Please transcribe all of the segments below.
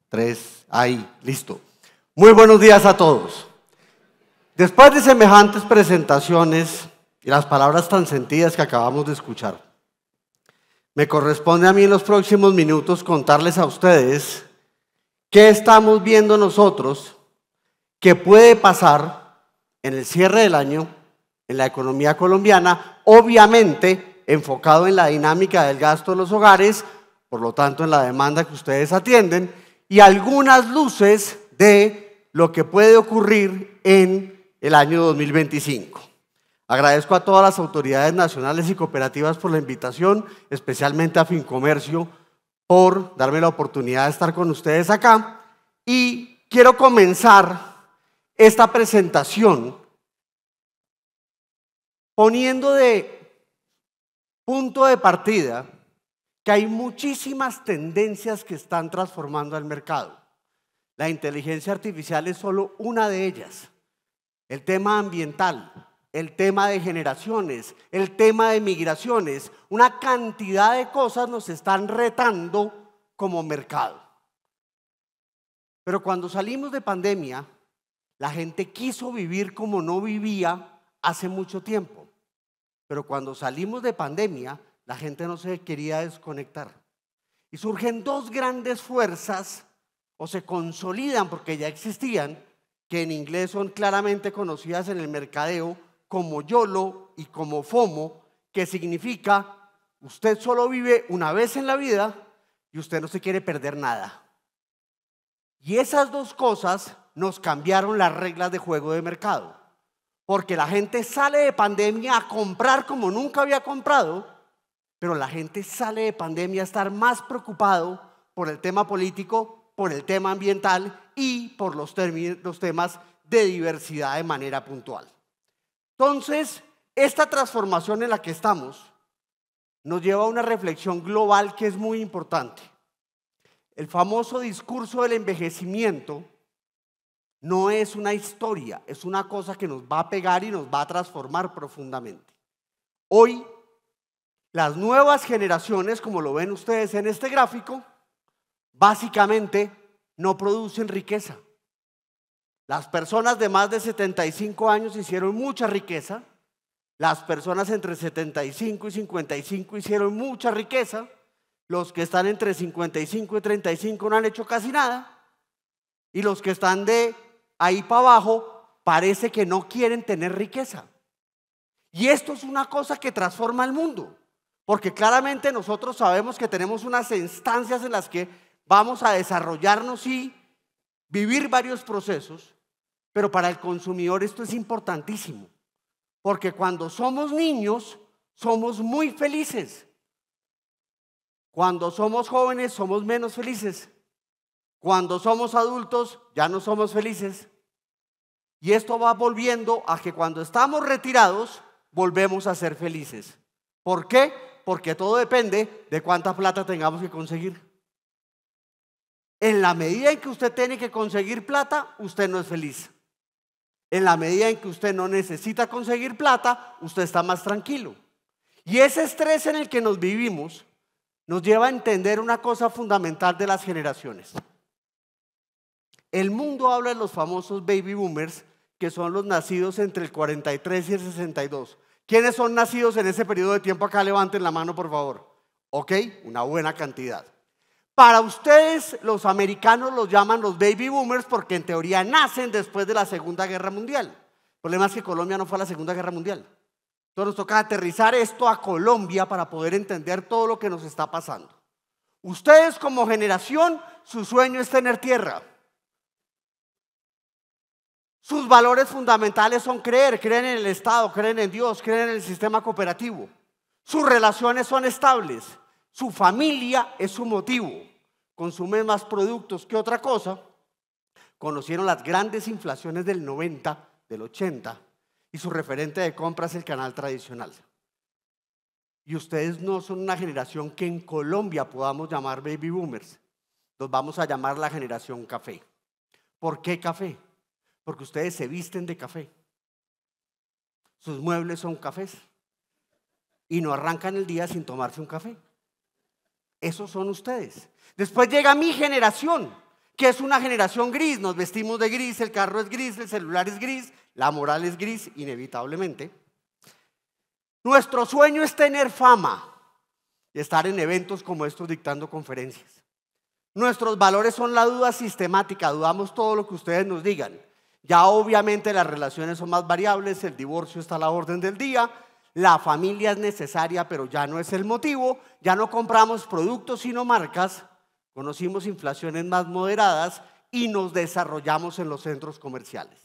3, ahí, listo. Muy buenos días a todos. Después de semejantes presentaciones y las palabras tan sentidas que acabamos de escuchar, me corresponde a mí en los próximos minutos contarles a ustedes qué estamos viendo nosotros que puede pasar en el cierre del año en la economía colombiana, obviamente enfocado en la dinámica del gasto de los hogares, por lo tanto en la demanda que ustedes atienden, y algunas luces de lo que puede ocurrir en el año 2025. Agradezco a todas las autoridades nacionales y cooperativas por la invitación, especialmente a Fincomercio por darme la oportunidad de estar con ustedes acá, y quiero comenzar esta presentación poniendo de punto de partida que hay muchísimas tendencias que están transformando el mercado. La inteligencia artificial es solo una de ellas. El tema ambiental, el tema de generaciones, el tema de migraciones, una cantidad de cosas nos están retando como mercado. Pero cuando salimos de pandemia, la gente quiso vivir como no vivía hace mucho tiempo. Pero cuando salimos de pandemia, la gente no se quería desconectar. Y surgen dos grandes fuerzas, o se consolidan porque ya existían, que en inglés son claramente conocidas en el mercadeo como YOLO y como FOMO, que significa usted solo vive una vez en la vida y usted no se quiere perder nada. Y esas dos cosas nos cambiaron las reglas de juego de mercado, porque la gente sale de pandemia a comprar como nunca había comprado, pero la gente sale de pandemia a estar más preocupado por el tema político, por el tema ambiental y por los temas de diversidad de manera puntual. Entonces, esta transformación en la que estamos nos lleva a una reflexión global que es muy importante. El famoso discurso del envejecimiento no es una historia, es una cosa que nos va a pegar y nos va a transformar profundamente. Hoy, las nuevas generaciones, como lo ven ustedes en este gráfico, básicamente no producen riqueza. Las personas de más de 75 años hicieron mucha riqueza, las personas entre 75 y 55 hicieron mucha riqueza, los que están entre 55 y 35 no han hecho casi nada, y los que están de ahí para abajo parece que no quieren tener riqueza. Y esto es una cosa que transforma el mundo, porque claramente nosotros sabemos que tenemos unas instancias en las que vamos a desarrollarnos y vivir varios procesos, pero para el consumidor esto es importantísimo, porque cuando somos niños somos muy felices, cuando somos jóvenes somos menos felices, cuando somos adultos ya no somos felices, y esto va volviendo a que cuando estamos retirados volvemos a ser felices. ¿Por qué? Porque todo depende de cuánta plata tengamos que conseguir. En la medida en que usted tiene que conseguir plata, usted no es feliz. En la medida en que usted no necesita conseguir plata, usted está más tranquilo. Y ese estrés en el que nos vivimos nos lleva a entender una cosa fundamental de las generaciones. El mundo habla de los famosos baby boomers, que son los nacidos entre el 43 y el 62. ¿Quiénes son nacidos en ese periodo de tiempo? Acá levanten la mano, por favor. ¿Ok? Una buena cantidad. Para ustedes, los americanos los llaman los baby boomers porque en teoría nacen después de la Segunda Guerra Mundial. El problema es que Colombia no fue a la Segunda Guerra Mundial. Entonces nos toca aterrizar esto a Colombia para poder entender todo lo que nos está pasando. Ustedes como generación, su sueño es tener tierra. Sus valores fundamentales son creen en el Estado, creen en Dios, creen en el sistema cooperativo. Sus relaciones son estables, su familia es su motivo. Consumen más productos que otra cosa. Conocieron las grandes inflaciones del 90, del 80, y su referente de compra es el canal tradicional. Y ustedes no son una generación que en Colombia podamos llamar baby boomers. Los vamos a llamar la generación café. ¿Por qué café? Porque ustedes se visten de café. Sus muebles son cafés. Y no arrancan el día sin tomarse un café. Esos son ustedes. Después llega mi generación, ¿Qué es una generación gris? Nos vestimos de gris, el carro es gris, el celular es gris, la moral es gris, inevitablemente. Nuestro sueño es tener fama y estar en eventos como estos dictando conferencias. Nuestros valores son la duda sistemática, dudamos todo lo que ustedes nos digan. Ya obviamente las relaciones son más variables, el divorcio está a la orden del día, la familia es necesaria pero ya no es el motivo, ya no compramos productos sino marcas, conocimos inflaciones más moderadas y nos desarrollamos en los centros comerciales.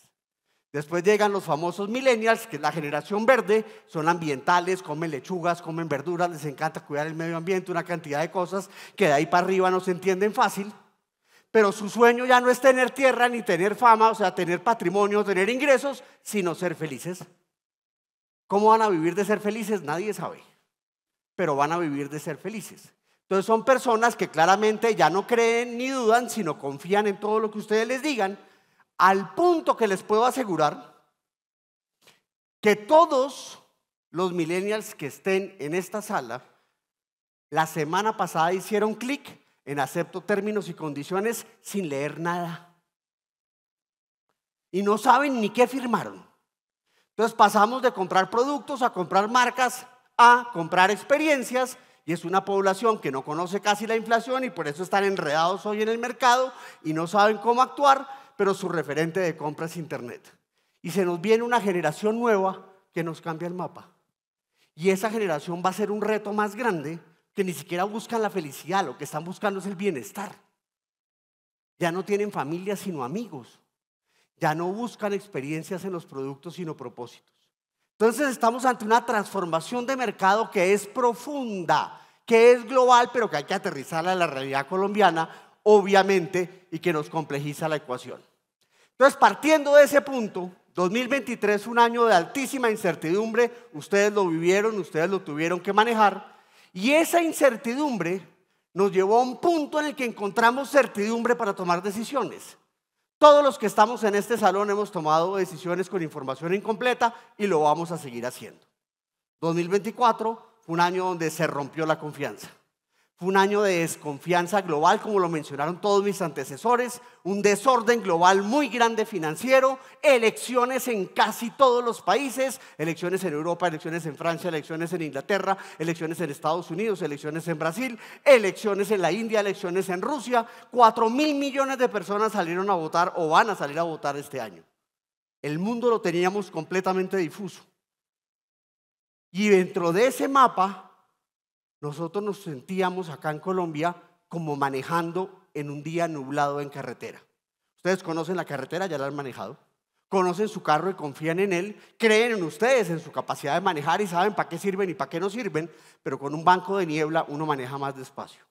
Después llegan los famosos millennials, que es la generación verde, son ambientales, comen lechugas, comen verduras, les encanta cuidar el medio ambiente, una cantidad de cosas que de ahí para arriba no se entienden fácil. Pero su sueño ya no es tener tierra ni tener fama, o sea, tener patrimonio, tener ingresos, sino ser felices. ¿Cómo van a vivir de ser felices? Nadie sabe, pero van a vivir de ser felices. Entonces son personas que claramente ya no creen ni dudan, sino confían en todo lo que ustedes les digan, al punto que les puedo asegurar que todos los millennials que estén en esta sala, la semana pasada hicieron clic en acepto términos y condiciones sin leer nada. Y no saben ni qué firmaron. Entonces pasamos de comprar productos a comprar marcas a comprar experiencias, y es una población que no conoce casi la inflación y por eso están enredados hoy en el mercado y no saben cómo actuar, pero su referente de compra es Internet. Y se nos viene una generación nueva que nos cambia el mapa. Y esa generación va a ser un reto más grande, que ni siquiera buscan la felicidad, lo que están buscando es el bienestar. Ya no tienen familia sino amigos. Ya no buscan experiencias en los productos sino propósitos. Entonces estamos ante una transformación de mercado que es profunda, que es global, pero que hay que aterrizarla a la realidad colombiana, obviamente, y que nos complejiza la ecuación. Entonces, partiendo de ese punto, 2023 fue un año de altísima incertidumbre, ustedes lo vivieron, ustedes lo tuvieron que manejar, y esa incertidumbre nos llevó a un punto en el que encontramos certidumbre para tomar decisiones. Todos los que estamos en este salón hemos tomado decisiones con información incompleta y lo vamos a seguir haciendo. 2024 fue un año donde se rompió la confianza. Fue un año de desconfianza global, como lo mencionaron todos mis antecesores, un desorden global muy grande financiero, elecciones en casi todos los países, elecciones en Europa, elecciones en Francia, elecciones en Inglaterra, elecciones en Estados Unidos, elecciones en Brasil, elecciones en la India, elecciones en Rusia. 4.000 millones de personas salieron a votar o van a salir a votar este año. El mundo lo teníamos completamente difuso. Y dentro de ese mapa, nosotros nos sentíamos acá en Colombia como manejando en un día nublado en carretera. Ustedes conocen la carretera, ya la han manejado. Conocen su carro y confían en él. Creen en ustedes, en su capacidad de manejar y saben para qué sirven y para qué no sirven. Pero con un banco de niebla uno maneja más despacio.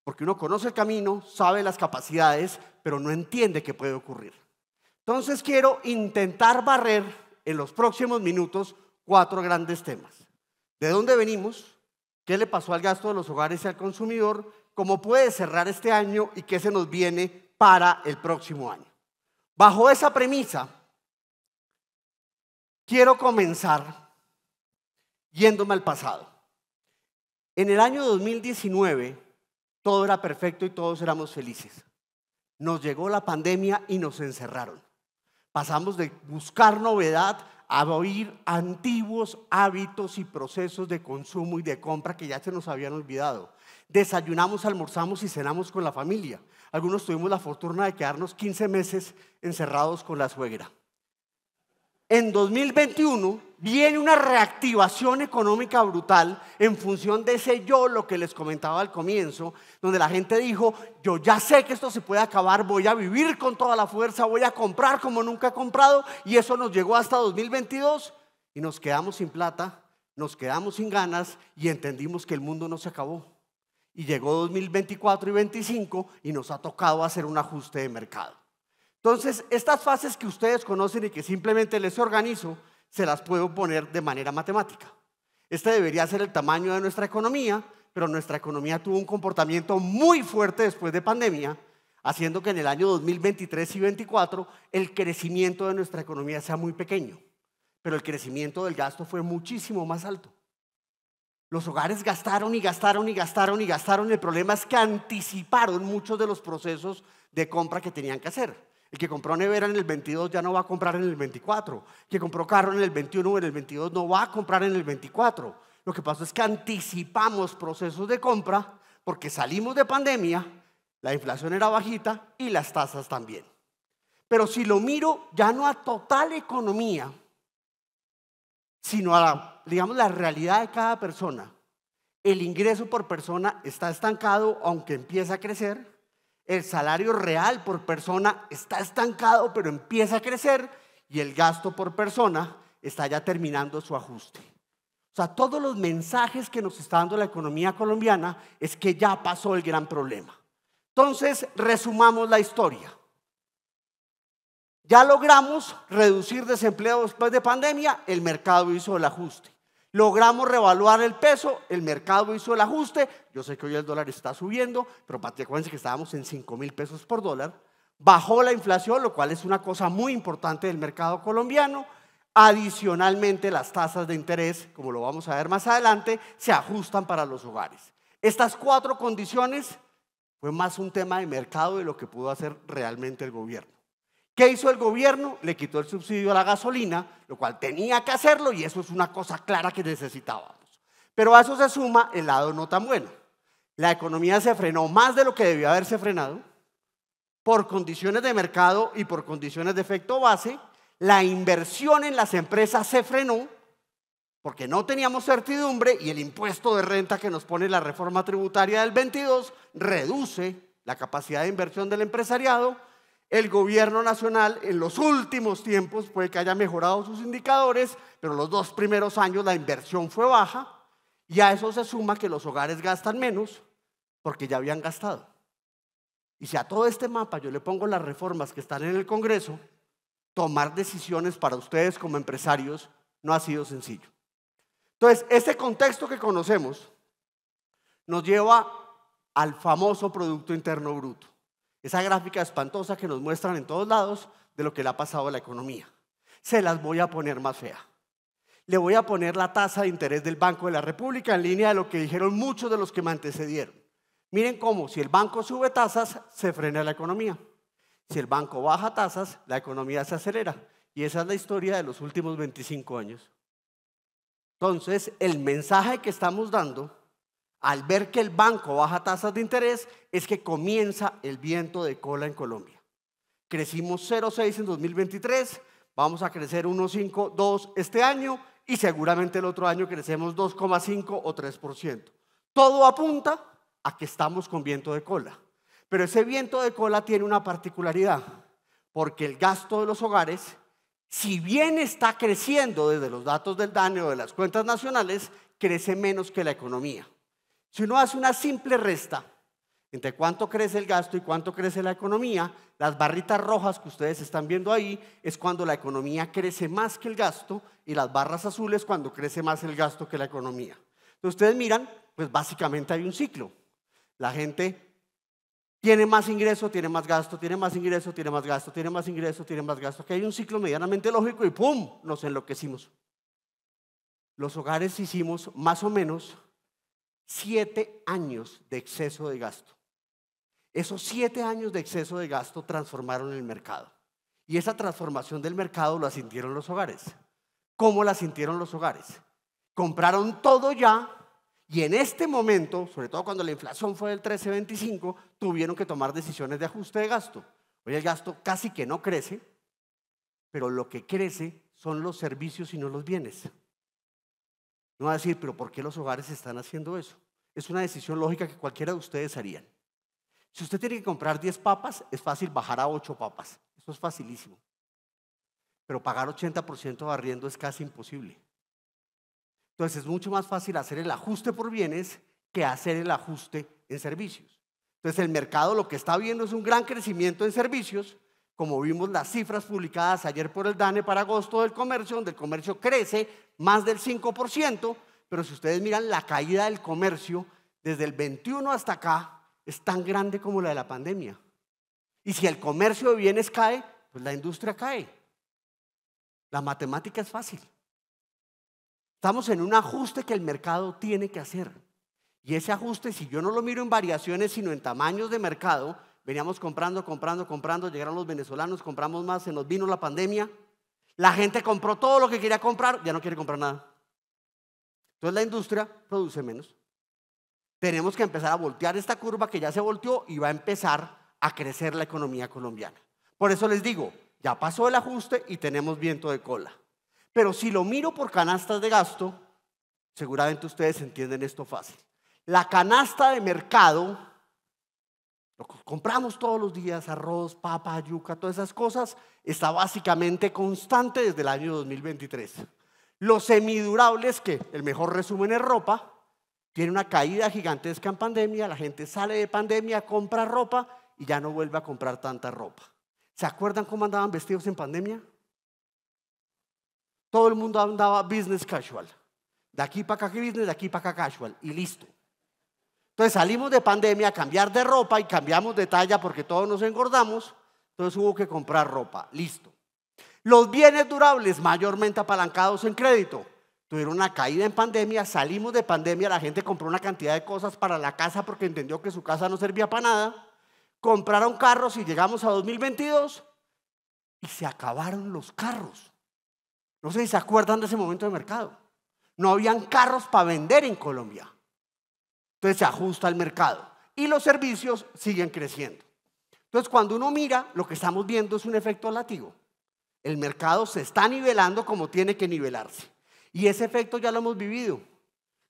Porque uno conoce el camino, sabe las capacidades, pero no entiende qué puede ocurrir. Entonces quiero intentar barrer en los próximos minutos 4 grandes temas. ¿De dónde venimos? ¿Qué le pasó al gasto de los hogares y al consumidor? ¿Cómo puede cerrar este año y qué se nos viene para el próximo año? Bajo esa premisa, quiero comenzar yéndome al pasado. En el año 2019, todo era perfecto y todos éramos felices. Nos llegó la pandemia y nos encerraron. Pasamos de buscar novedad a oír antiguos hábitos y procesos de consumo y de compra que ya se nos habían olvidado. Desayunamos, almorzamos y cenamos con la familia. Algunos tuvimos la fortuna de quedarnos 15 meses encerrados con la suegra. En 2021 viene una reactivación económica brutal en función de ese yo, lo que les comentaba al comienzo, donde la gente dijo, yo ya sé que esto se puede acabar, voy a vivir con toda la fuerza, voy a comprar como nunca he comprado, y eso nos llegó hasta 2022 y nos quedamos sin plata, nos quedamos sin ganas y entendimos que el mundo no se acabó. Y llegó 2024 y 2025 y nos ha tocado hacer un ajuste de mercado. Entonces, estas fases que ustedes conocen y que simplemente les organizo, se las puedo poner de manera matemática. Este debería ser el tamaño de nuestra economía, pero nuestra economía tuvo un comportamiento muy fuerte después de pandemia, haciendo que en el año 2023 y 2024 el crecimiento de nuestra economía sea muy pequeño, pero el crecimiento del gasto fue muchísimo más alto. Los hogares gastaron y gastaron y gastaron y gastaron. El problema es que anticiparon muchos de los procesos de compra que tenían que hacer. El que compró nevera en el 22 ya no va a comprar en el 24. El que compró carro en el 21 o en el 22 no va a comprar en el 24. Lo que pasó es que anticipamos procesos de compra porque salimos de pandemia, la inflación era bajita y las tasas también. Pero si lo miro ya no a total economía, sino a digamos, la realidad de cada persona, el ingreso por persona está estancado aunque empieza a crecer. El salario real por persona está estancado pero empieza a crecer. Y el gasto por persona está ya terminando su ajuste. O sea, todos los mensajes que nos está dando la economía colombiana es que ya pasó el gran problema. Entonces, resumamos la historia. Ya logramos reducir desempleo después de pandemia, el mercado hizo el ajuste. Logramos revaluar el peso, el mercado hizo el ajuste. Yo sé que hoy el dólar está subiendo, pero acuérdense que estábamos en 5.000 pesos por dólar. Bajó la inflación, lo cual es una cosa muy importante del mercado colombiano. Adicionalmente, las tasas de interés, como lo vamos a ver más adelante, se ajustan para los hogares. Estas 4 condiciones fue más un tema de mercado de lo que pudo hacer realmente el gobierno. ¿Qué hizo el gobierno? Le quitó el subsidio a la gasolina, lo cual tenía que hacerlo y eso es una cosa clara que necesitábamos. Pero a eso se suma el lado no tan bueno. La economía se frenó más de lo que debió haberse frenado por condiciones de mercado y por condiciones de efecto base. La inversión en las empresas se frenó porque no teníamos certidumbre y el impuesto de renta que nos pone la reforma tributaria del 22 reduce la capacidad de inversión del empresariado. El gobierno nacional en los últimos tiempos puede que haya mejorado sus indicadores, pero los 2 primeros años la inversión fue baja y a eso se suma que los hogares gastan menos porque ya habían gastado. Y si a todo este mapa yo le pongo las reformas que están en el Congreso, tomar decisiones para ustedes como empresarios no ha sido sencillo. Entonces, este contexto que conocemos nos lleva al famoso Producto Interno Bruto. Esa gráfica espantosa que nos muestran en todos lados de lo que le ha pasado a la economía. Se las voy a poner más fea. Le voy a poner la tasa de interés del Banco de la República en línea de lo que dijeron muchos de los que me antecedieron. Miren cómo si el banco sube tasas, se frena la economía. Si el banco baja tasas, la economía se acelera. Y esa es la historia de los últimos 25 años. Entonces, el mensaje que estamos dando al ver que el banco baja tasas de interés es que comienza el viento de cola en Colombia. Crecimos 0,6 en 2023, vamos a crecer 1,5, 2 este año y seguramente el otro año crecemos 2,5 o 3%. Todo apunta a que estamos con viento de cola. Pero ese viento de cola tiene una particularidad, porque el gasto de los hogares, si bien está creciendo desde los datos del DANE o de las cuentas nacionales, crece menos que la economía. Si uno hace una simple resta entre cuánto crece el gasto y cuánto crece la economía, las barritas rojas que ustedes están viendo ahí es cuando la economía crece más que el gasto y las barras azules cuando crece más el gasto que la economía. Entonces ustedes miran, pues básicamente hay un ciclo. La gente tiene más ingreso, tiene más gasto, tiene más ingreso, tiene más gasto, tiene más ingreso, tiene más gasto. Aquí hay un ciclo medianamente lógico y ¡pum! Nos enloquecimos. Los hogares hicimos más o menos 7 años de exceso de gasto. Esos 7 años de exceso de gasto transformaron el mercado. Y esa transformación del mercado la sintieron los hogares. ¿Cómo la sintieron los hogares? Compraron todo ya y en este momento, sobre todo cuando la inflación fue del 13,25, tuvieron que tomar decisiones de ajuste de gasto. Hoy el gasto casi que no crece, pero lo que crece son los servicios y no los bienes. No va a decir, pero ¿por qué los hogares están haciendo eso? Es una decisión lógica que cualquiera de ustedes harían. Si usted tiene que comprar 10 papas, es fácil bajar a 8 papas. Eso es facilísimo. Pero pagar 80% de arriendo es casi imposible. Entonces es mucho más fácil hacer el ajuste por bienes que hacer el ajuste en servicios. Entonces el mercado lo que está viendo es un gran crecimiento en servicios, como vimos las cifras publicadas ayer por el DANE para agosto del comercio, donde el comercio crece más del 5%, pero si ustedes miran la caída del comercio desde el 21 hasta acá, es tan grande como la de la pandemia. Y si el comercio de bienes cae, pues la industria cae. La matemática es fácil. Estamos en un ajuste que el mercado tiene que hacer. Y ese ajuste, si yo no lo miro en variaciones, sino en tamaños de mercado, veníamos comprando, llegaron los venezolanos, compramos más, se nos vino la pandemia, la gente compró todo lo que quería comprar, ya no quiere comprar nada. Entonces la industria produce menos. Tenemos que empezar a voltear esta curva que ya se volteó y va a empezar a crecer la economía colombiana. Por eso les digo, ya pasó el ajuste y tenemos viento de cola. Pero si lo miro por canastas de gasto, seguramente ustedes entienden esto fácil. La canasta de mercado, lo que compramos todos los días, arroz, papa, yuca, todas esas cosas, está básicamente constante desde el año 2023. Los semidurables, que el mejor resumen es ropa, tiene una caída gigantesca en pandemia, la gente sale de pandemia, compra ropa y ya no vuelve a comprar tanta ropa. ¿Se acuerdan cómo andaban vestidos en pandemia? Todo el mundo andaba business casual. De aquí para acá business, de aquí para acá casual y listo. Entonces salimos de pandemia a cambiar de ropa y cambiamos de talla porque todos nos engordamos, entonces hubo que comprar ropa, listo. Los bienes durables mayormente apalancados en crédito tuvieron una caída en pandemia, salimos de pandemia, la gente compró una cantidad de cosas para la casa porque entendió que su casa no servía para nada, compraron carros y llegamos a 2022 y se acabaron los carros. No sé si se acuerdan de ese momento de mercado. No habían carros para vender en Colombia. Entonces se ajusta el mercado y los servicios siguen creciendo. Entonces cuando uno mira, lo que estamos viendo es un efecto látigo. El mercado se está nivelando como tiene que nivelarse. Y ese efecto ya lo hemos vivido.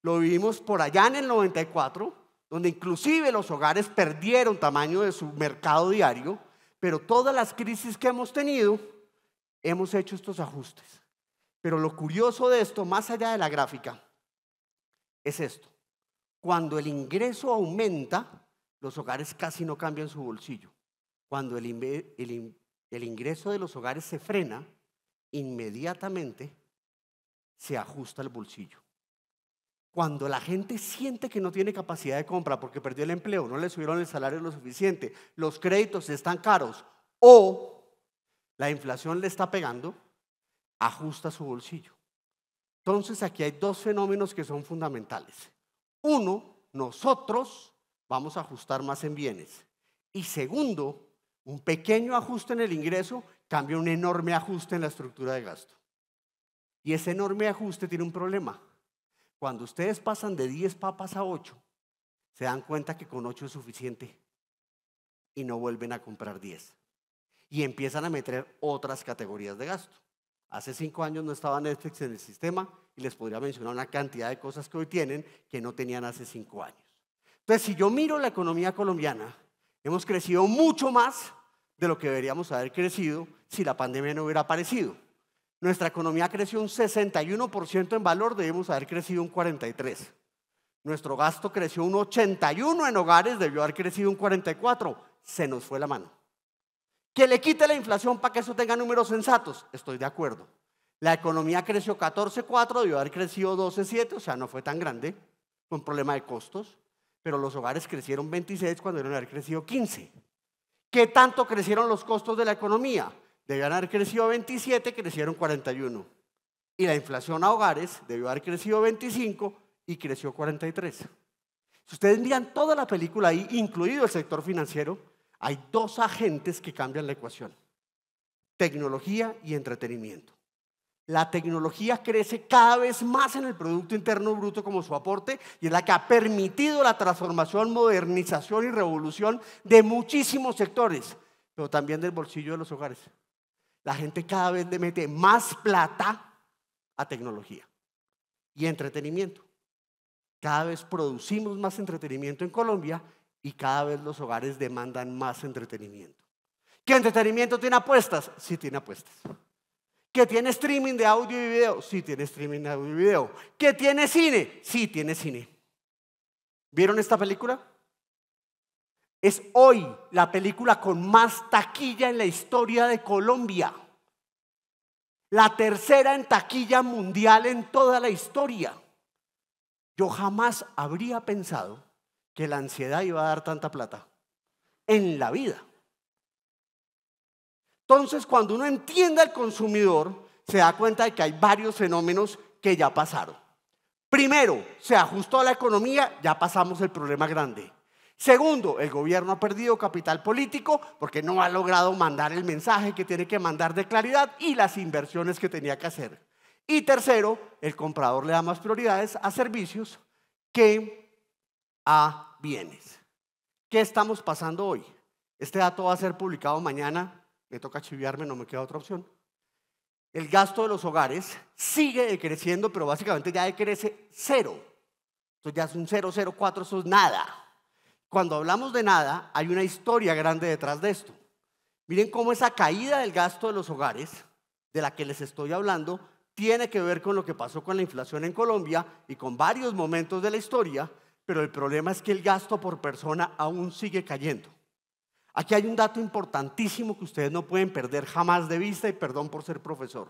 Lo vivimos por allá en el 94, donde inclusive los hogares perdieron tamaño de su mercado diario, pero todas las crisis que hemos tenido, hemos hecho estos ajustes. Pero lo curioso de esto, más allá de la gráfica, es esto. Cuando el ingreso aumenta, los hogares casi no cambian su bolsillo. Cuando el ingreso de los hogares se frena, inmediatamente se ajusta el bolsillo. Cuando la gente siente que no tiene capacidad de compra porque perdió el empleo, no le subieron el salario lo suficiente, los créditos están caros o la inflación le está pegando, ajusta su bolsillo. Entonces aquí hay dos fenómenos que son fundamentales. Uno, nosotros vamos a ajustar más en bienes. Y segundo, un pequeño ajuste en el ingreso cambia un enorme ajuste en la estructura de gasto. Y ese enorme ajuste tiene un problema. Cuando ustedes pasan de 10 papas a 8, se dan cuenta que con 8 es suficiente y no vuelven a comprar 10. Y empiezan a meter otras categorías de gasto. Hace 5 años no estaba Netflix en el sistema y les podría mencionar una cantidad de cosas que hoy tienen que no tenían hace 5 años. Entonces, si yo miro la economía colombiana, hemos crecido mucho más de lo que deberíamos haber crecido si la pandemia no hubiera aparecido. Nuestra economía creció un 61% en valor, debemos haber crecido un 43%. Nuestro gasto creció un 81% en hogares, debió haber crecido un 44%. Se nos fue la mano. Que le quite la inflación para que eso tenga números sensatos, estoy de acuerdo. La economía creció 14,4%, debió haber crecido 12,7%, o sea, no fue tan grande, fue un problema de costos, pero los hogares crecieron 26% cuando debieron haber crecido 15%. ¿Qué tanto crecieron los costos de la economía? Debían haber crecido 27%, crecieron 41%. Y la inflación a hogares debió haber crecido 25% y creció 43%. Si ustedes miran toda la película ahí, incluido el sector financiero, hay dos agentes que cambian la ecuación: tecnología y entretenimiento. La tecnología crece cada vez más en el Producto Interno Bruto como su aporte y es la que ha permitido la transformación, modernización y revolución de muchísimos sectores, pero también del bolsillo de los hogares. La gente cada vez le mete más plata a tecnología y entretenimiento. Cada vez producimos más entretenimiento en Colombia y cada vez los hogares demandan más entretenimiento. ¿Qué entretenimiento tiene apuestas? Sí tiene apuestas. ¿Que tiene streaming de audio y video? Sí tiene streaming de audio y video. ¿Que tiene cine? Sí tiene cine. ¿Vieron esta película? Es hoy la película con más taquilla en la historia de Colombia. La tercera en taquilla mundial en toda la historia. Yo jamás habría pensado que la ansiedad iba a dar tanta plata en la vida. Entonces, cuando uno entiende al consumidor, se da cuenta de que hay varios fenómenos que ya pasaron. Primero, se ajustó a la economía, ya pasamos el problema grande. Segundo, el gobierno ha perdido capital político porque no ha logrado mandar el mensaje que tiene que mandar de claridad y las inversiones que tenía que hacer. Y tercero, el comprador le da más prioridades a servicios que a bienes. ¿Qué estamos pasando hoy? Este dato va a ser publicado mañana, me toca chiviarme, no me queda otra opción. El gasto de los hogares sigue decreciendo, pero básicamente ya decrece cero. Entonces ya es un 0,04, eso es nada. Cuando hablamos de nada, hay una historia grande detrás de esto. Miren cómo esa caída del gasto de los hogares, de la que les estoy hablando, tiene que ver con lo que pasó con la inflación en Colombia y con varios momentos de la historia, pero el problema es que el gasto por persona aún sigue cayendo. Aquí hay un dato importantísimo que ustedes no pueden perder jamás de vista, y perdón por ser profesor.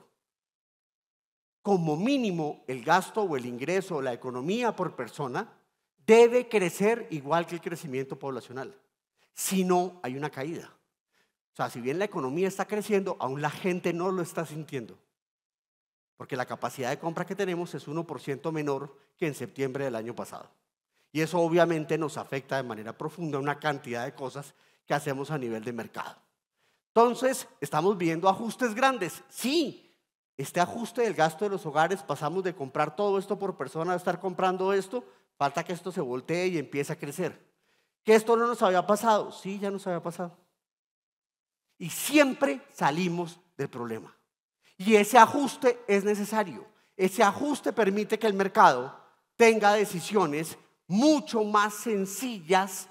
Como mínimo, el gasto o el ingreso o la economía por persona debe crecer igual que el crecimiento poblacional. Si no, hay una caída. O sea, si bien la economía está creciendo, aún la gente no lo está sintiendo. Porque la capacidad de compra que tenemos es 1% menor que en septiembre del año pasado. Y eso obviamente nos afecta de manera profunda una cantidad de cosas que hacemos a nivel de mercado. Entonces, ¿estamos viendo ajustes grandes? Sí. Este ajuste del gasto de los hogares, pasamos de comprar todo esto por persona a estar comprando esto. Falta que esto se voltee y empiece a crecer. ¿Que esto no nos había pasado? Sí, ya nos había pasado. Y siempre salimos del problema. Y ese ajuste es necesario. Ese ajuste permite que el mercado tenga decisiones mucho más sencillas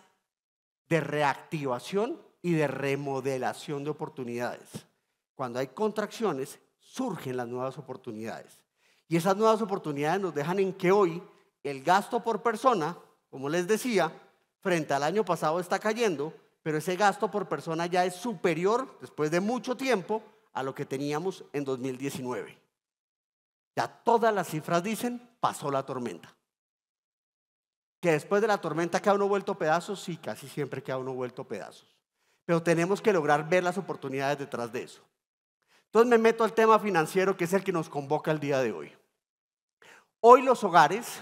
de reactivación y de remodelación de oportunidades. Cuando hay contracciones, surgen las nuevas oportunidades. Y esas nuevas oportunidades nos dejan en que hoy el gasto por persona, como les decía, frente al año pasado está cayendo, pero ese gasto por persona ya es superior, después de mucho tiempo, a lo que teníamos en 2019. Ya todas las cifras dicen, pasó la tormenta. Que después de la tormenta queda uno vuelto pedazos, sí, casi siempre queda uno vuelto pedazos. Pero tenemos que lograr ver las oportunidades detrás de eso. Entonces me meto al tema financiero, que es el que nos convoca el día de hoy. Hoy los hogares,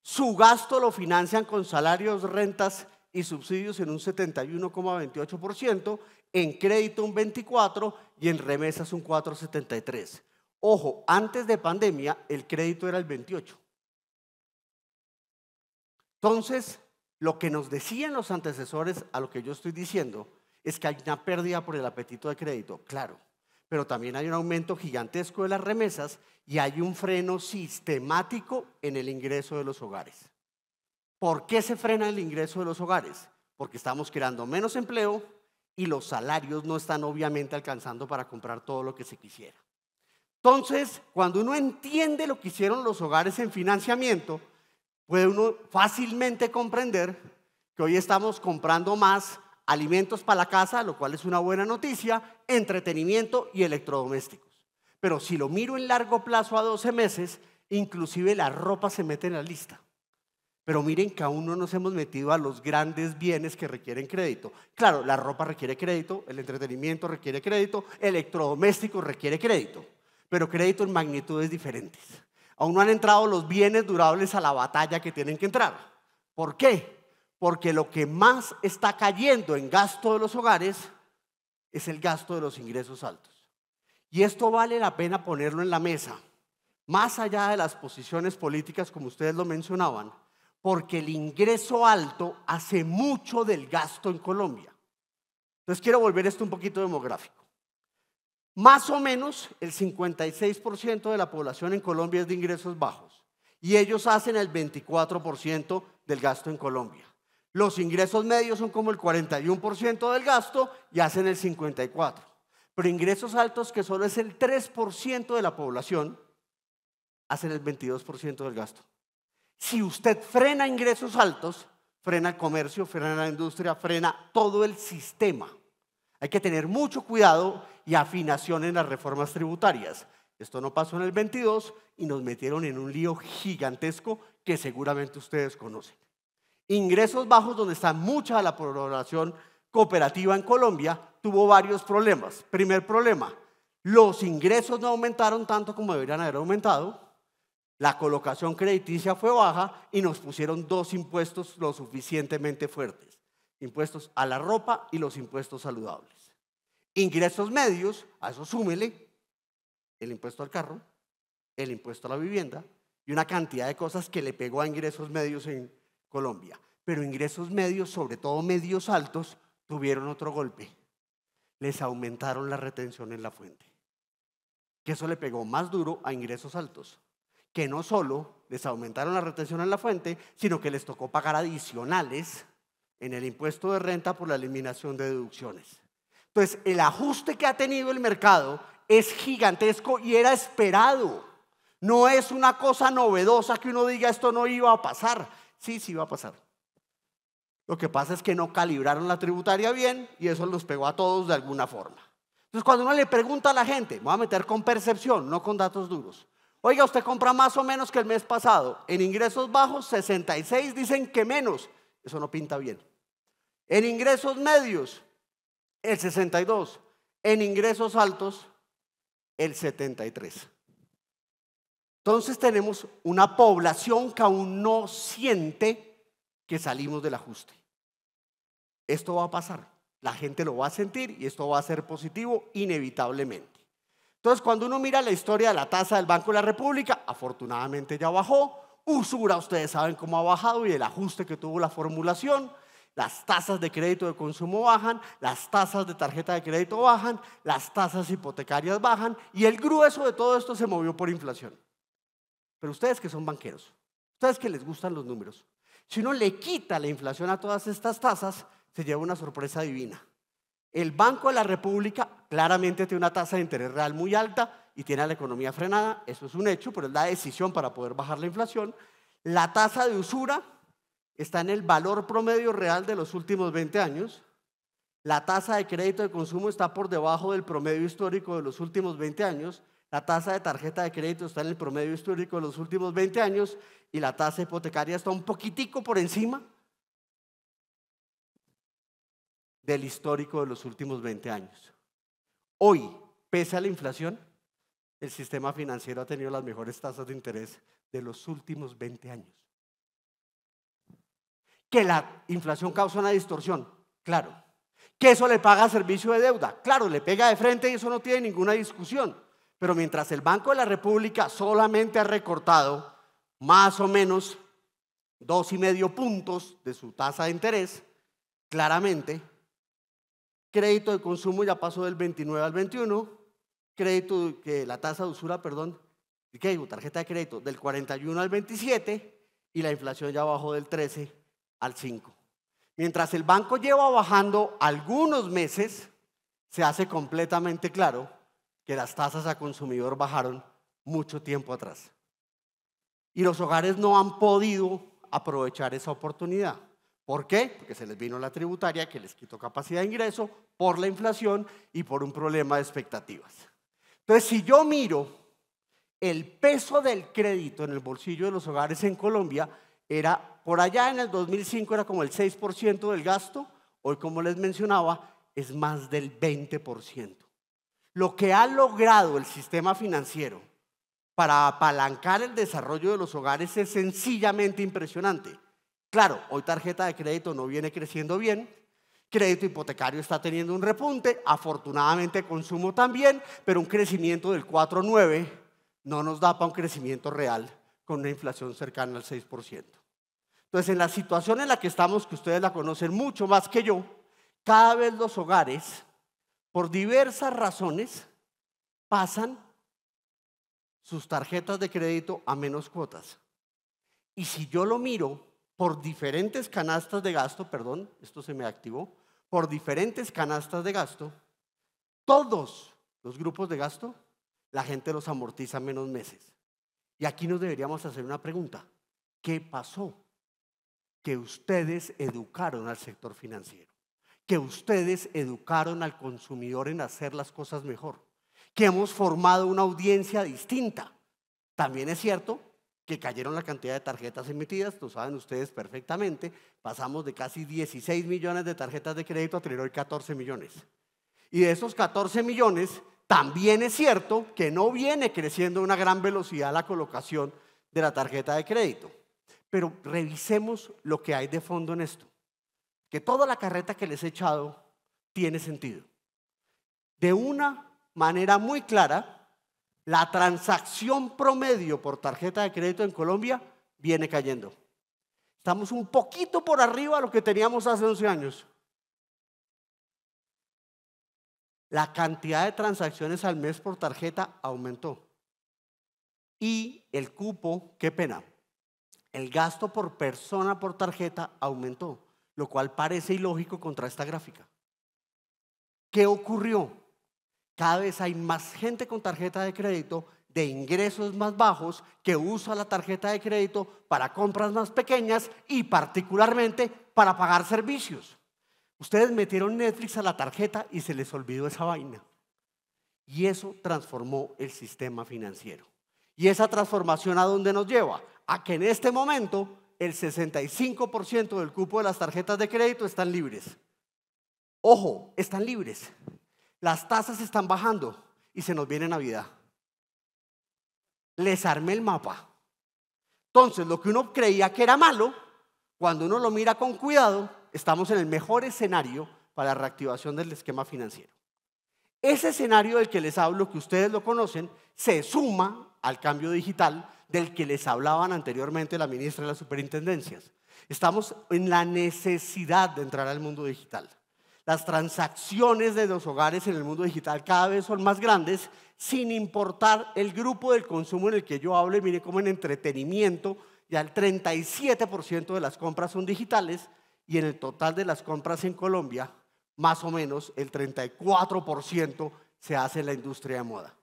su gasto lo financian con salarios, rentas y subsidios en un 71,28%, en crédito un 24% y en remesas un 4,73%. Ojo, antes de pandemia el crédito era el 28%. Entonces, lo que nos decían los antecesores a lo que yo estoy diciendo es que hay una pérdida por el apetito de crédito, claro, pero también hay un aumento gigantesco de las remesas y hay un freno sistemático en el ingreso de los hogares. ¿Por qué se frena el ingreso de los hogares? Porque estamos creando menos empleo y los salarios no están obviamente alcanzando para comprar todo lo que se quisiera. Entonces, cuando uno entiende lo que hicieron los hogares en financiamiento, puede uno fácilmente comprender que hoy estamos comprando más alimentos para la casa, lo cual es una buena noticia, entretenimiento y electrodomésticos. Pero si lo miro en largo plazo a 12 meses, inclusive la ropa se mete en la lista. Pero miren que aún no nos hemos metido a los grandes bienes que requieren crédito. Claro, la ropa requiere crédito, el entretenimiento requiere crédito, electrodomésticos requiere crédito, pero crédito en magnitudes diferentes. Aún no han entrado los bienes durables a la batalla que tienen que entrar. ¿Por qué? Porque lo que más está cayendo en gasto de los hogares es el gasto de los ingresos altos. Y esto vale la pena ponerlo en la mesa, más allá de las posiciones políticas como ustedes lo mencionaban, porque el ingreso alto hace mucho del gasto en Colombia. Entonces quiero volver esto un poquito demográfico. Más o menos el 56% de la población en Colombia es de ingresos bajos y ellos hacen el 24% del gasto en Colombia. Los ingresos medios son como el 41% del gasto y hacen el 54%. Pero ingresos altos, que solo es el 3% de la población, hacen el 22% del gasto. Si usted frena ingresos altos, frena el comercio, frena la industria, frena todo el sistema. Hay que tener mucho cuidado y afinación en las reformas tributarias. Esto no pasó en el 22 y nos metieron en un lío gigantesco que seguramente ustedes conocen. Ingresos bajos, donde está mucha de la población cooperativa en Colombia, tuvo varios problemas. Primer problema, los ingresos no aumentaron tanto como deberían haber aumentado. La colocación crediticia fue baja y nos pusieron dos impuestos lo suficientemente fuertes. Impuestos a la ropa y los impuestos saludables. Ingresos medios, a eso súmele el impuesto al carro, el impuesto a la vivienda y una cantidad de cosas que le pegó a ingresos medios en Colombia. Pero ingresos medios, sobre todo medios altos, tuvieron otro golpe. Les aumentaron la retención en la fuente. Que eso le pegó más duro a ingresos altos. Que no solo les aumentaron la retención en la fuente, sino que les tocó pagar adicionales en el impuesto de renta por la eliminación de deducciones. Entonces, el ajuste que ha tenido el mercado es gigantesco y era esperado. No es una cosa novedosa que uno diga esto no iba a pasar. Sí, sí iba a pasar. Lo que pasa es que no calibraron la tributaria bien y eso nos pegó a todos de alguna forma. Entonces, cuando uno le pregunta a la gente, me voy a meter con percepción, no con datos duros. Oiga, usted compra más o menos que el mes pasado. En ingresos bajos, 66 dicen que menos. Eso no pinta bien. En ingresos medios, el 62. En ingresos altos, el 73. Entonces tenemos una población que aún no siente que salimos del ajuste. Esto va a pasar. La gente lo va a sentir y esto va a ser positivo inevitablemente. Entonces, cuando uno mira la historia de la tasa del Banco de la República, afortunadamente ya bajó. Usura, ustedes saben cómo ha bajado y el ajuste que tuvo la formulación. Las tasas de crédito de consumo bajan, las tasas de tarjeta de crédito bajan, las tasas hipotecarias bajan y el grueso de todo esto se movió por inflación. Pero ustedes que son banqueros, ustedes que les gustan los números, si uno le quita la inflación a todas estas tasas, se lleva una sorpresa divina. El Banco de la República claramente tiene una tasa de interés real muy alta y tiene a la economía frenada, eso es un hecho, pero es la decisión para poder bajar la inflación. La tasa de usura está en el valor promedio real de los últimos 20 años. La tasa de crédito de consumo está por debajo del promedio histórico de los últimos 20 años. La tasa de tarjeta de crédito está en el promedio histórico de los últimos 20 años y la tasa hipotecaria está un poquitico por encima del histórico de los últimos 20 años. Hoy, pese a la inflación, el sistema financiero ha tenido las mejores tasas de interés de los últimos 20 años. Que la inflación causa una distorsión, claro. Que eso le paga servicio de deuda, claro, le pega de frente y eso no tiene ninguna discusión. Pero mientras el Banco de la República solamente ha recortado más o menos 2,5 puntos de su tasa de interés, claramente, crédito de consumo ya pasó del 29 al 21, la tasa de usura, tarjeta de crédito del 41 al 27 y la inflación ya bajó del 13 al 5. Mientras el banco lleva bajando algunos meses, se hace completamente claro que las tasas a consumidor bajaron mucho tiempo atrás. Y los hogares no han podido aprovechar esa oportunidad. ¿Por qué? Porque se les vino la tributaria que les quitó capacidad de ingreso por la inflación y por un problema de expectativas. Entonces, si yo miro el peso del crédito en el bolsillo de los hogares en Colombia, era por allá en el 2005 era como el 6% del gasto, hoy como les mencionaba es más del 20%. Lo que ha logrado el sistema financiero para apalancar el desarrollo de los hogares es sencillamente impresionante. Claro, hoy tarjeta de crédito no viene creciendo bien, crédito hipotecario está teniendo un repunte, afortunadamente consumo también, pero un crecimiento del 4,9 no nos da para un crecimiento real con una inflación cercana al 6%. Entonces, en la situación en la que estamos, que ustedes la conocen mucho más que yo, cada vez los hogares, por diversas razones, pasan sus tarjetas de crédito a menos cuotas. Y si yo lo miro por diferentes canastas de gasto, esto se me activó, por diferentes canastas de gasto, todos los grupos de gasto, la gente los amortiza menos meses. Y aquí nos deberíamos hacer una pregunta. ¿Qué pasó? Que ustedes educaron al sector financiero, que ustedes educaron al consumidor en hacer las cosas mejor, que hemos formado una audiencia distinta. También es cierto que cayeron la cantidad de tarjetas emitidas, lo saben ustedes perfectamente, pasamos de casi 16 millones de tarjetas de crédito a tener hoy 14 millones. Y de esos 14 millones, también es cierto que no viene creciendo a una gran velocidad la colocación de la tarjeta de crédito. Pero revisemos lo que hay de fondo en esto. Que toda la carreta que les he echado tiene sentido. De una manera muy clara, la transacción promedio por tarjeta de crédito en Colombia viene cayendo. Estamos un poquito por arriba de lo que teníamos hace 11 años. La cantidad de transacciones al mes por tarjeta aumentó. Y el cupo, qué pena, el gasto por persona por tarjeta aumentó, lo cual parece ilógico contra esta gráfica. ¿Qué ocurrió? Cada vez hay más gente con tarjeta de crédito de ingresos más bajos que usa la tarjeta de crédito para compras más pequeñas y particularmente para pagar servicios. Ustedes metieron Netflix a la tarjeta y se les olvidó esa vaina. Y eso transformó el sistema financiero. ¿Y esa transformación a dónde nos lleva? A que en este momento el 65% del cupo de las tarjetas de crédito están libres. Ojo, están libres. Las tasas están bajando y se nos viene Navidad. Les armé el mapa. Entonces, lo que uno creía que era malo, cuando uno lo mira con cuidado, estamos en el mejor escenario para la reactivación del esquema financiero. Ese escenario del que les hablo, que ustedes lo conocen, se suma al cambio digital del que les hablaban anteriormente la ministra de las superintendencias. Estamos en la necesidad de entrar al mundo digital. Las transacciones de los hogares en el mundo digital cada vez son más grandes, sin importar el grupo del consumo en el que yo hablo. Y mire cómo en entretenimiento ya el 37% de las compras son digitales y en el total de las compras en Colombia, más o menos el 34% se hace en la industria de moda.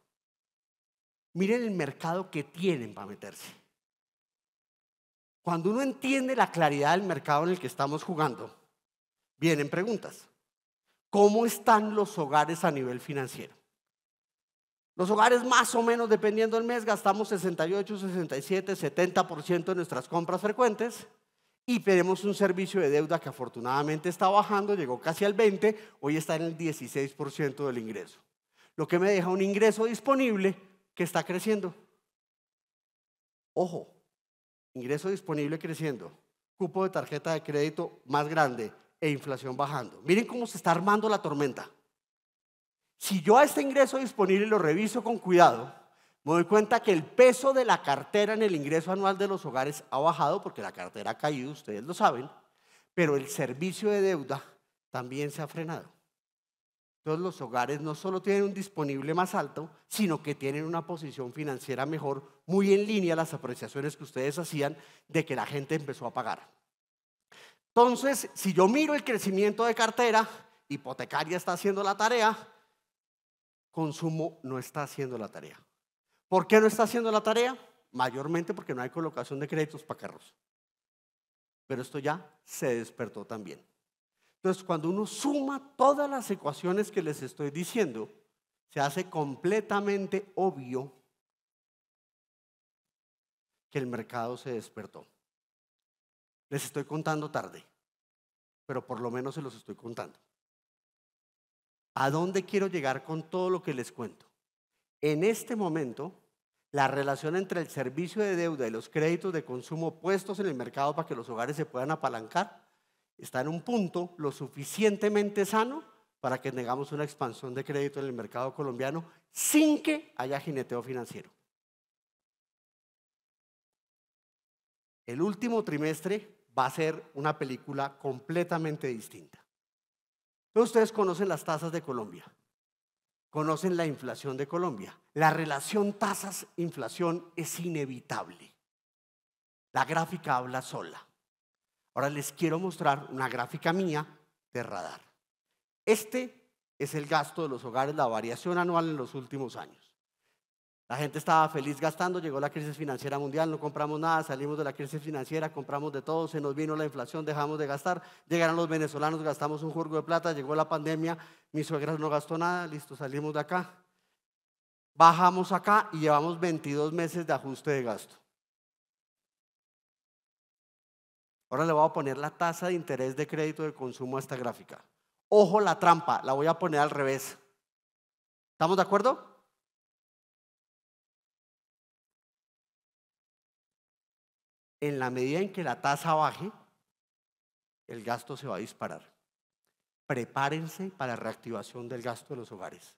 Miren el mercado que tienen para meterse. Cuando uno entiende la claridad del mercado en el que estamos jugando, vienen preguntas. ¿Cómo están los hogares a nivel financiero? Los hogares más o menos, dependiendo del mes, gastamos 68, 67, 70% de nuestras compras frecuentes y tenemos un servicio de deuda que afortunadamente está bajando, llegó casi al 20%, hoy está en el 16% del ingreso. Lo que me deja un ingreso disponible que está creciendo. Ojo, ingreso disponible creciendo, cupo de tarjeta de crédito más grande e inflación bajando. Miren cómo se está armando la tormenta. Si yo a este ingreso disponible lo reviso con cuidado, me doy cuenta que el peso de la cartera en el ingreso anual de los hogares ha bajado porque la cartera ha caído, ustedes lo saben, pero el servicio de deuda también se ha frenado. Entonces los hogares no solo tienen un disponible más alto, sino que tienen una posición financiera mejor, muy en línea a las apreciaciones que ustedes hacían de que la gente empezó a pagar. Entonces, si yo miro el crecimiento de cartera, hipotecaria está haciendo la tarea, consumo no está haciendo la tarea. ¿Por qué no está haciendo la tarea? Mayormente porque no hay colocación de créditos para carros. Pero esto ya se despertó también. Entonces, cuando uno suma todas las ecuaciones que les estoy diciendo, se hace completamente obvio que el mercado se despertó. Les estoy contando tarde, pero por lo menos se los estoy contando. ¿A dónde quiero llegar con todo lo que les cuento? En este momento, la relación entre el servicio de deuda y los créditos de consumo puestos en el mercado para que los hogares se puedan apalancar está en un punto lo suficientemente sano para que tengamos una expansión de crédito en el mercado colombiano sin que haya jineteo financiero. El último trimestre va a ser una película completamente distinta. Entonces, ustedes conocen las tasas de Colombia, conocen la inflación de Colombia. La relación tasas-inflación es inevitable. La gráfica habla sola. Ahora les quiero mostrar una gráfica mía de radar. Este es el gasto de los hogares, la variación anual en los últimos años. La gente estaba feliz gastando, llegó la crisis financiera mundial, no compramos nada, salimos de la crisis financiera, compramos de todo, se nos vino la inflación, dejamos de gastar, llegaron los venezolanos, gastamos un jurgo de plata, llegó la pandemia, mi suegra no gastó nada, listo, salimos de acá. Bajamos acá y llevamos 22 meses de ajuste de gasto. Ahora le voy a poner la tasa de interés de crédito de consumo a esta gráfica. Ojo la trampa, la voy a poner al revés. ¿Estamos de acuerdo? en la medida en que la tasa baje, el gasto se va a disparar. Prepárense para la reactivación del gasto de los hogares.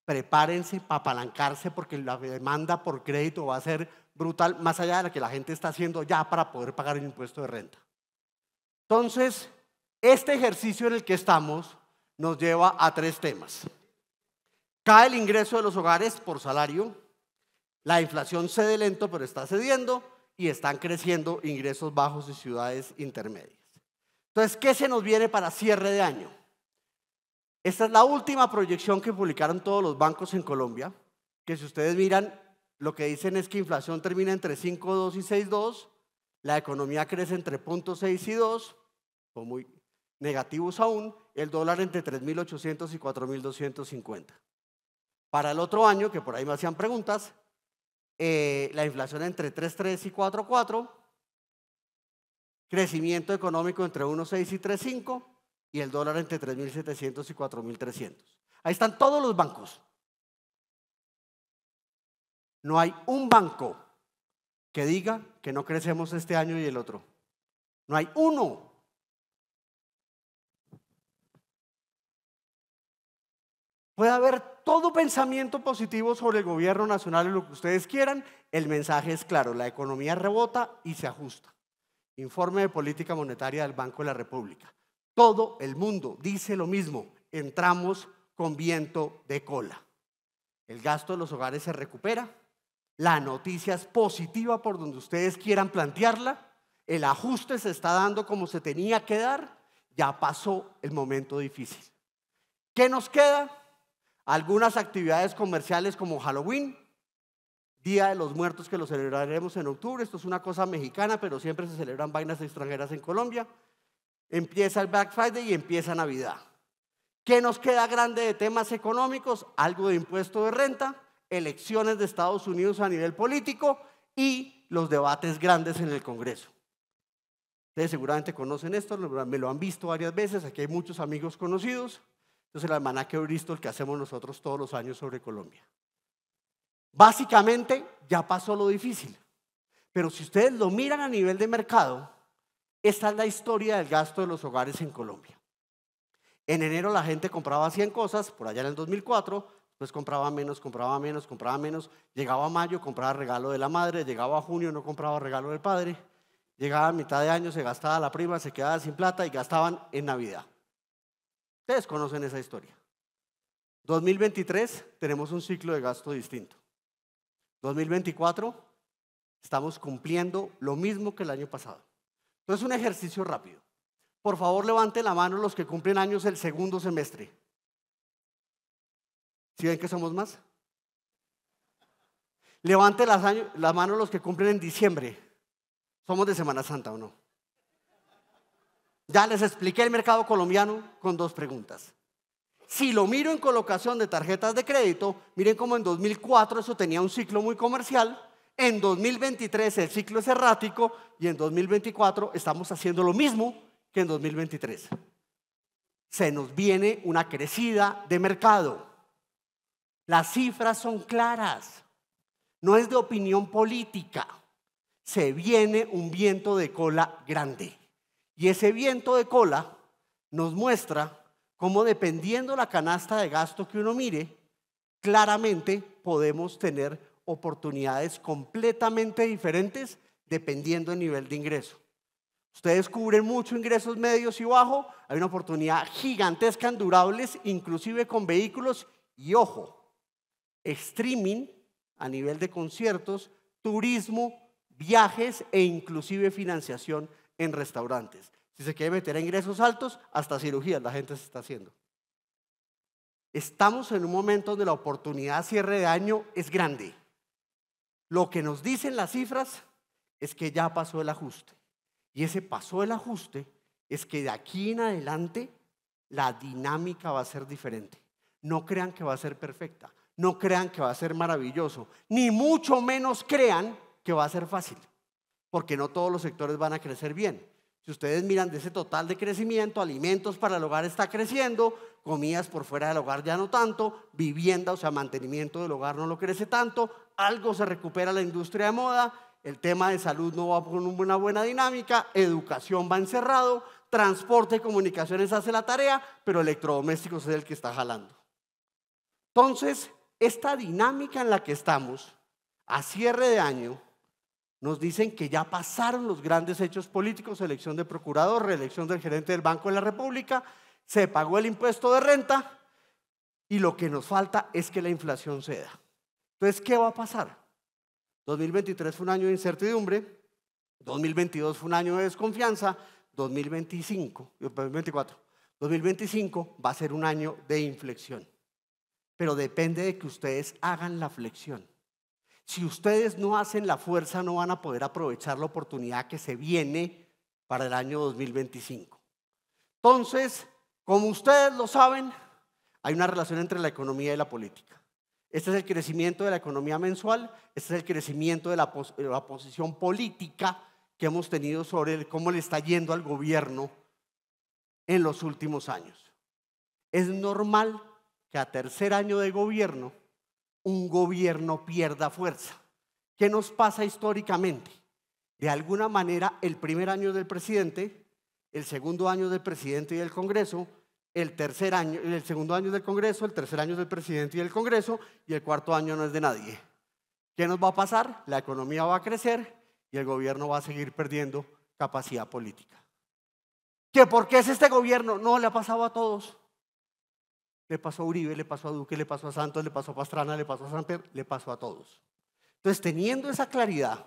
Prepárense para apalancarse porque la demanda por crédito va a ser brutal, más allá de la que la gente está haciendo ya para poder pagar el impuesto de renta. Entonces, este ejercicio en el que estamos nos lleva a 3 temas. Cae el ingreso de los hogares por salario, la inflación cede lento pero está cediendo y están creciendo ingresos bajos y ciudades intermedias. Entonces, ¿qué se nos viene para cierre de año? Esta es la última proyección que publicaron todos los bancos en Colombia, que si ustedes miran, lo que dicen es que inflación termina entre 5.2 y 6.2, la economía crece entre 0.6 y 2, o muy negativos aún, el dólar entre 3.800 y 4.250. Para el otro año, que por ahí me hacían preguntas, la inflación entre 3.3 y 4.4, crecimiento económico entre 1.6 y 3.5 y el dólar entre 3.700 y 4.300. Ahí están todos los bancos. No hay un banco que diga que no crecemos este año y el otro. No hay uno. Puede haber todo pensamiento positivo sobre el gobierno nacional y lo que ustedes quieran. El mensaje es claro, la economía rebota y se ajusta. Informe de política monetaria del Banco de la República. Todo el mundo dice lo mismo, entramos con viento de cola. El gasto de los hogares se recupera, la noticia es positiva por donde ustedes quieran plantearla, el ajuste se está dando como se tenía que dar, ya pasó el momento difícil. ¿Qué nos queda? Algunas actividades comerciales como Halloween, Día de los Muertos que lo celebraremos en octubre, esto es una cosa mexicana, pero siempre se celebran vainas extranjeras en Colombia. Empieza el Black Friday y empieza Navidad. ¿Qué nos queda grande de temas económicos? Algo de impuesto de renta, elecciones de Estados Unidos a nivel político y los debates grandes en el Congreso. Ustedes seguramente conocen esto, me lo han visto varias veces, aquí hay muchos amigos conocidos. Entonces el almanaque Bristol que hacemos nosotros todos los años sobre Colombia. Básicamente ya pasó lo difícil, pero si ustedes lo miran a nivel de mercado, esta es la historia del gasto de los hogares en Colombia. En enero la gente compraba 100 cosas, por allá en el 2004, después compraba menos, llegaba a mayo, compraba regalo de la madre, llegaba a junio, no compraba regalo del padre, llegaba a mitad de año, se gastaba la prima, se quedaba sin plata y gastaban en Navidad. Ustedes conocen esa historia. 2023 tenemos un ciclo de gasto distinto. 2024 estamos cumpliendo lo mismo que el año pasado. Entonces un ejercicio rápido. Por favor levanten la mano los que cumplen años el segundo semestre. ¿Sí ven que somos más? Levanten la mano los que cumplen en diciembre. ¿Somos de Semana Santa o no? Ya les expliqué el mercado colombiano con 2 preguntas. Si lo miro en colocación de tarjetas de crédito, miren cómo en 2004 eso tenía un ciclo muy comercial, en 2023 el ciclo es errático y en 2024 estamos haciendo lo mismo que en 2023. Se nos viene una crecida de mercado. Las cifras son claras, no es de opinión política. Se viene un viento de cola grande. Y ese viento de cola nos muestra cómo dependiendo la canasta de gasto que uno mire, claramente podemos tener oportunidades completamente diferentes dependiendo del nivel de ingreso. Ustedes cubren mucho ingresos medios y bajos, hay una oportunidad gigantesca en durables, inclusive con vehículos y ojo, streaming a nivel de conciertos, turismo, viajes e inclusive financiación en restaurantes. Si se quiere meter a ingresos altos, hasta cirugías la gente se está haciendo. Estamos en un momento donde la oportunidad a cierre de año es grande. Lo que nos dicen las cifras es que ya pasó el ajuste. Y ese pasó el ajuste es que de aquí en adelante la dinámica va a ser diferente. No crean que va a ser perfecta, no crean que va a ser maravilloso, ni mucho menos crean que va a ser fácil, porque no todos los sectores van a crecer bien. Si ustedes miran de ese total de crecimiento, alimentos para el hogar está creciendo, comidas por fuera del hogar ya no tanto, vivienda, o sea, mantenimiento del hogar no lo crece tanto, algo se recupera la industria de moda, el tema de salud no va con una buena dinámica, educación va encerrado, transporte y comunicaciones hace la tarea, pero electrodomésticos es el que está jalando. Entonces, esta dinámica en la que estamos, a cierre de año, nos dicen que ya pasaron los grandes hechos políticos, elección de procurador, reelección del gerente del Banco de la República, se pagó el impuesto de renta y lo que nos falta es que la inflación ceda. Entonces, ¿qué va a pasar? 2023 fue un año de incertidumbre, 2022 fue un año de desconfianza, 2025 va a ser un año de inflexión. Pero depende de que ustedes hagan la flexión. Si ustedes no hacen la fuerza, no van a poder aprovechar la oportunidad que se viene para el año 2025. Entonces, como ustedes lo saben, hay una relación entre la economía y la política. Este es el crecimiento de la economía mensual, este es el crecimiento de la posición política que hemos tenido sobre cómo le está yendo al gobierno en los últimos años. Es normal que a tercer año de gobierno, un gobierno pierda fuerza. ¿Qué nos pasa históricamente? De alguna manera, el primer año del presidente, el segundo año del presidente y del Congreso, el segundo año del Congreso, el tercer año del presidente y del Congreso, y el cuarto año no es de nadie. ¿Qué nos va a pasar? La economía va a crecer y el gobierno va a seguir perdiendo capacidad política. ¿Qué por qué es este gobierno? No, le ha pasado a todos. Le pasó a Uribe, le pasó a Duque, le pasó a Santos, le pasó a Pastrana, le pasó a Samper, le pasó a todos. Entonces, teniendo esa claridad,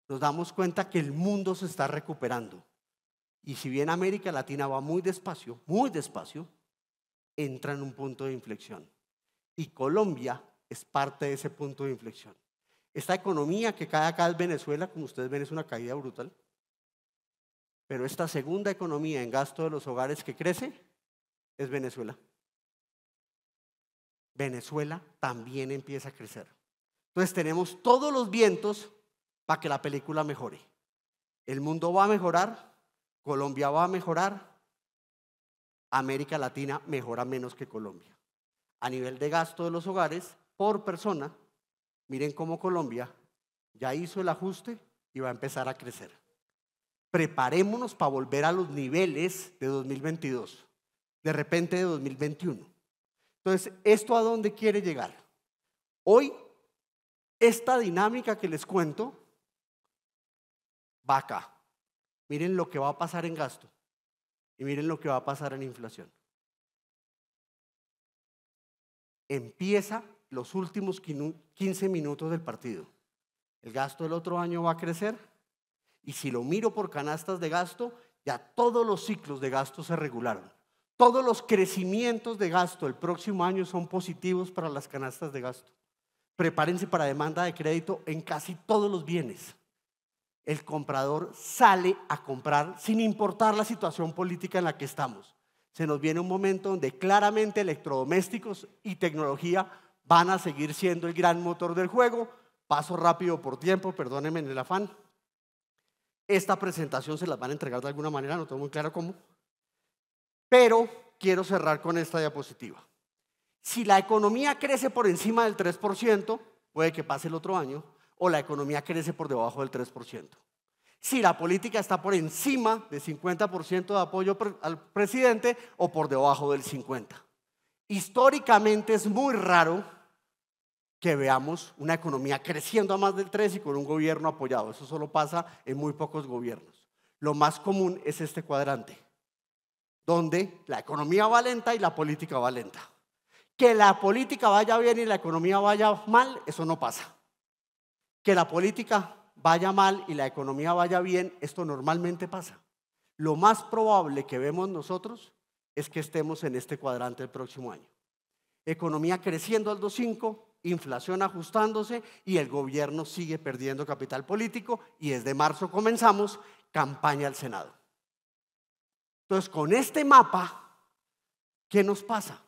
nos damos cuenta que el mundo se está recuperando. Y si bien América Latina va muy despacio, entra en un punto de inflexión. Y Colombia es parte de ese punto de inflexión. Esta economía que cae acá es Venezuela, como ustedes ven, es una caída brutal. Pero esta segunda economía en gasto de los hogares que crece es Venezuela. Venezuela también empieza a crecer. Entonces tenemos todos los vientos para que la película mejore. El mundo va a mejorar. Colombia va a mejorar, América Latina mejora menos que Colombia. A nivel de gasto de los hogares por persona, miren cómo Colombia ya hizo el ajuste y va a empezar a crecer. Preparémonos para volver a los niveles de 2022, de repente de 2021. Entonces, ¿esto a dónde quiere llegar? Hoy, esta dinámica que les cuento va acá. Miren lo que va a pasar en gasto y miren lo que va a pasar en inflación. Empieza los últimos 15 minutos del partido. El gasto del otro año va a crecer y si lo miro por canastas de gasto, ya todos los ciclos de gasto se regularon. Todos los crecimientos de gasto el próximo año son positivos para las canastas de gasto. Prepárense para demanda de crédito en casi todos los bienes. El comprador sale a comprar sin importar la situación política en la que estamos. Se nos viene un momento donde claramente electrodomésticos y tecnología van a seguir siendo el gran motor del juego. Paso rápido por tiempo, perdónenme en el afán. Esta presentación se las van a entregar de alguna manera, no tengo muy claro cómo. Pero quiero cerrar con esta diapositiva. Si la economía crece por encima del 3%, puede que pase el otro año, o la economía crece por debajo del 3%. Si la política está por encima del 50% de apoyo al presidente o por debajo del 50%. Históricamente es muy raro que veamos una economía creciendo a más del 3% y con un gobierno apoyado. Eso solo pasa en muy pocos gobiernos. Lo más común es este cuadrante, donde la economía va lenta y la política va lenta. Que la política vaya bien y la economía vaya mal, eso no pasa. Que la política vaya mal y la economía vaya bien, esto normalmente pasa. Lo más probable que vemos nosotros es que estemos en este cuadrante el próximo año. Economía creciendo al 2.5, inflación ajustándose y el gobierno sigue perdiendo capital político y desde marzo comenzamos campaña al Senado. Entonces, con este mapa, ¿qué nos pasa?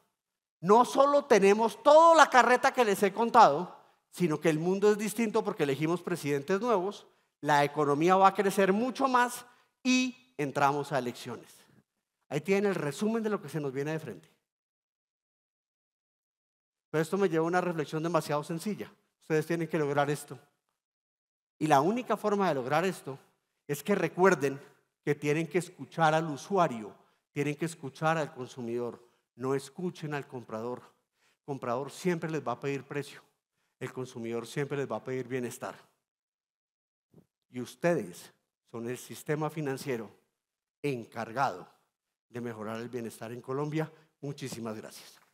No solo tenemos toda la carreta que les he contado, sino que el mundo es distinto porque elegimos presidentes nuevos, la economía va a crecer mucho más y entramos a elecciones. Ahí tienen el resumen de lo que se nos viene de frente. Pero esto me lleva a una reflexión demasiado sencilla. Ustedes tienen que lograr esto. Y la única forma de lograr esto es que recuerden que tienen que escuchar al usuario, tienen que escuchar al consumidor, no escuchen al comprador. El comprador siempre les va a pedir precio, el consumidor siempre les va a pedir bienestar. Y ustedes son el sistema financiero encargado de mejorar el bienestar en Colombia. Muchísimas gracias.